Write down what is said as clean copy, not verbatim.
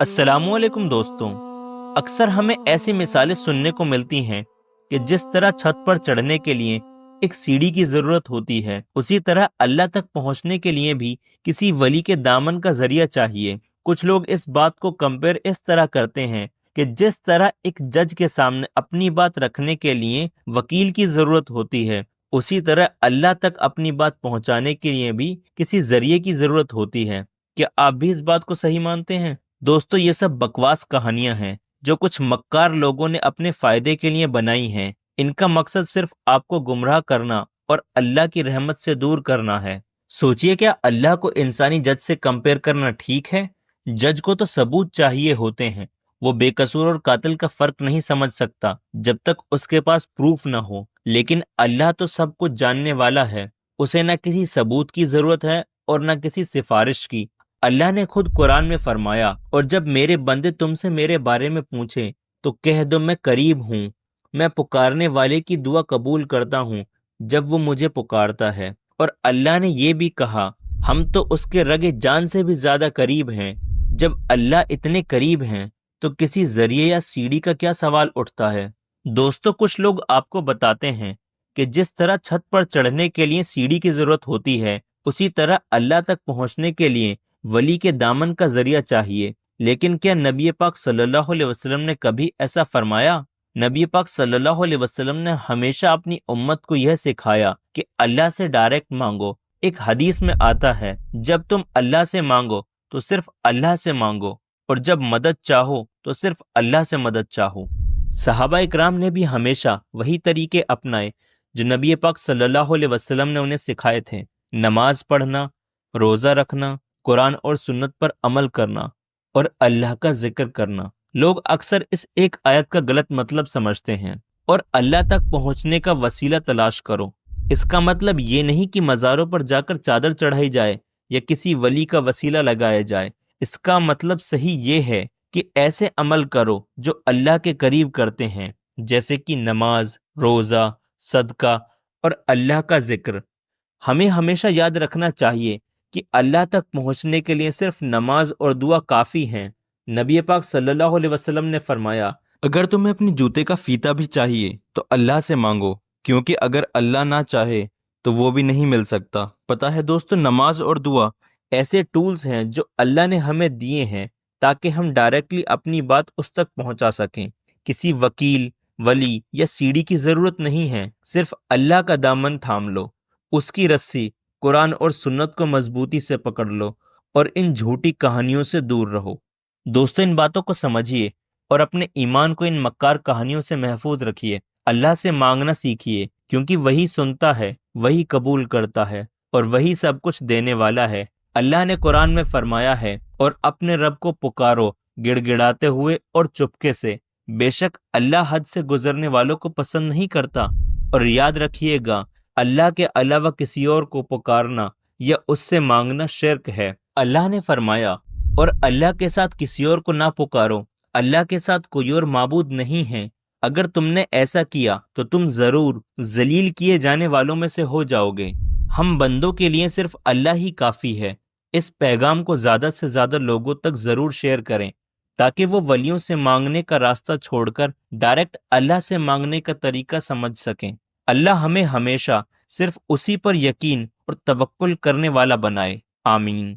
السلام علیکم دوستوں، اکثر ہمیں ایسی مثالیں سننے کو ملتی ہیں کہ جس طرح چھت پر چڑھنے کے لیے ایک سیڑھی کی ضرورت ہوتی ہے، اسی طرح اللہ تک پہنچنے کے لیے بھی کسی ولی کے دامن کا ذریعہ چاہیے۔ کچھ لوگ اس بات کو کمپیئر اس طرح کرتے ہیں کہ جس طرح ایک جج کے سامنے اپنی بات رکھنے کے لیے وکیل کی ضرورت ہوتی ہے، اسی طرح اللہ تک اپنی بات پہنچانے کے لیے بھی کسی ذریعے کی ضرورت ہوتی ہے۔ کیا آپ بھی اس بات کو صحیح مانتے ہیں؟ دوستو، یہ سب بکواس کہانیاں ہیں جو کچھ مکار لوگوں نے اپنے فائدے کے لیے بنائی ہیں۔ ان کا مقصد صرف آپ کو گمراہ کرنا اور اللہ کی رحمت سے دور کرنا ہے۔ سوچئے، کیا اللہ کو انسانی جج سے کمپیئر کرنا ٹھیک ہے؟ جج کو تو ثبوت چاہیے ہوتے ہیں۔ وہ بے قصور اور قاتل کا فرق نہیں سمجھ سکتا جب تک اس کے پاس پروف نہ ہو، لیکن اللہ تو سب کچھ جاننے والا ہے۔ اسے نہ کسی ثبوت کی ضرورت ہے اور نہ کسی سفارش کی۔ اللہ نے خود قرآن میں فرمایا، اور جب میرے بندے تم سے میرے بارے میں پوچھیں تو کہہ دو میں قریب ہوں، میں پکارنے والے کی دعا قبول کرتا ہوں جب وہ مجھے پکارتا ہے۔ اور اللہ نے یہ بھی کہا، ہم تو اس کے رگے جان سے بھی زیادہ قریب ہیں۔ جب اللہ اتنے قریب ہیں تو کسی ذریعے یا سیڑھی کا کیا سوال اٹھتا ہے؟ دوستو، کچھ لوگ آپ کو بتاتے ہیں کہ جس طرح چھت پر چڑھنے کے لیے سیڑھی کی ضرورت ہوتی ہے، اسی طرح اللہ تک پہنچنے کے لیے ولی کے دامن کا ذریعہ چاہیے۔ لیکن کیا نبی پاک صلی اللہ علیہ وسلم نے کبھی ایسا فرمایا؟ نبی پاک صلی اللہ علیہ وسلم نے ہمیشہ اپنی امت کو یہ سکھایا کہ اللہ سے ڈائریکٹ مانگو۔ ایک حدیث میں آتا ہے، جب تم اللہ سے مانگو تو صرف اللہ سے مانگو، اور جب مدد چاہو تو صرف اللہ سے مدد چاہو۔ صحابہ اکرام نے بھی ہمیشہ وہی طریقے اپنائے جو نبی پاک صلی اللہ علیہ وسلم نے انہیں سکھائے تھے۔ نماز پڑھنا، روزہ رکھنا، قرآن اور سنت پر عمل کرنا، اور اللہ کا ذکر کرنا۔ لوگ اکثر اس ایک آیت کا غلط مطلب سمجھتے ہیں، اور اللہ تک پہنچنے کا وسیلہ تلاش کرو۔ اس کا مطلب یہ نہیں کہ مزاروں پر جا کر چادر چڑھائی جائے یا کسی ولی کا وسیلہ لگایا جائے۔ اس کا مطلب صحیح یہ ہے کہ ایسے عمل کرو جو اللہ کے قریب کرتے ہیں، جیسے کہ نماز، روزہ، صدقہ اور اللہ کا ذکر۔ ہمیں ہمیشہ یاد رکھنا چاہیے کہ اللہ تک پہنچنے کے لیے صرف نماز اور دعا کافی ہیں۔ نبی پاک صلی اللہ علیہ وسلم نے فرمایا، اگر تمہیں اپنے جوتے کا فیتہ بھی چاہیے تو اللہ سے مانگو، کیونکہ اگر اللہ نہ چاہے تو وہ بھی نہیں مل سکتا۔ پتہ ہے دوستو، نماز اور دعا ایسے ٹولز ہیں جو اللہ نے ہمیں دیے ہیں تاکہ ہم ڈائریکٹلی اپنی بات اس تک پہنچا سکیں۔ کسی وکیل، ولی یا سیڑھی کی ضرورت نہیں ہے۔ صرف اللہ کا دامن تھام لو، اس کی رسی قرآن اور سنت کو مضبوطی سے پکڑ لو، اور ان جھوٹی کہانیوں سے دور رہو۔ دوستو، ان باتوں کو سمجھیے اور اپنے ایمان کو ان مکار کہانیوں سے محفوظ رکھیے۔ اللہ سے مانگنا سیکھیے، کیونکہ وہی سنتا ہے، وہی قبول کرتا ہے، اور وہی سب کچھ دینے والا ہے۔ اللہ نے قرآن میں فرمایا ہے، اور اپنے رب کو پکارو گڑ گڑاتے ہوئے اور چپکے سے، بے شک اللہ حد سے گزرنے والوں کو پسند نہیں کرتا۔ اور یاد رکھیے گا، اللہ کے علاوہ کسی اور کو پکارنا یا اس سے مانگنا شرک ہے۔ اللہ نے فرمایا، اور اللہ کے ساتھ کسی اور کو نہ پکارو، اللہ کے ساتھ کوئی اور معبود نہیں ہے۔ اگر تم نے ایسا کیا تو تم ضرور ذلیل کیے جانے والوں میں سے ہو جاؤ گے۔ ہم بندوں کے لیے صرف اللہ ہی کافی ہے۔ اس پیغام کو زیادہ سے زیادہ لوگوں تک ضرور شیئر کریں تاکہ وہ ولیوں سے مانگنے کا راستہ چھوڑ کر ڈائریکٹ اللہ سے مانگنے کا طریقہ سمجھ سکیں۔ اللہ ہمیں ہمیشہ صرف اسی پر یقین اور توکل کرنے والا بنائے۔ آمین۔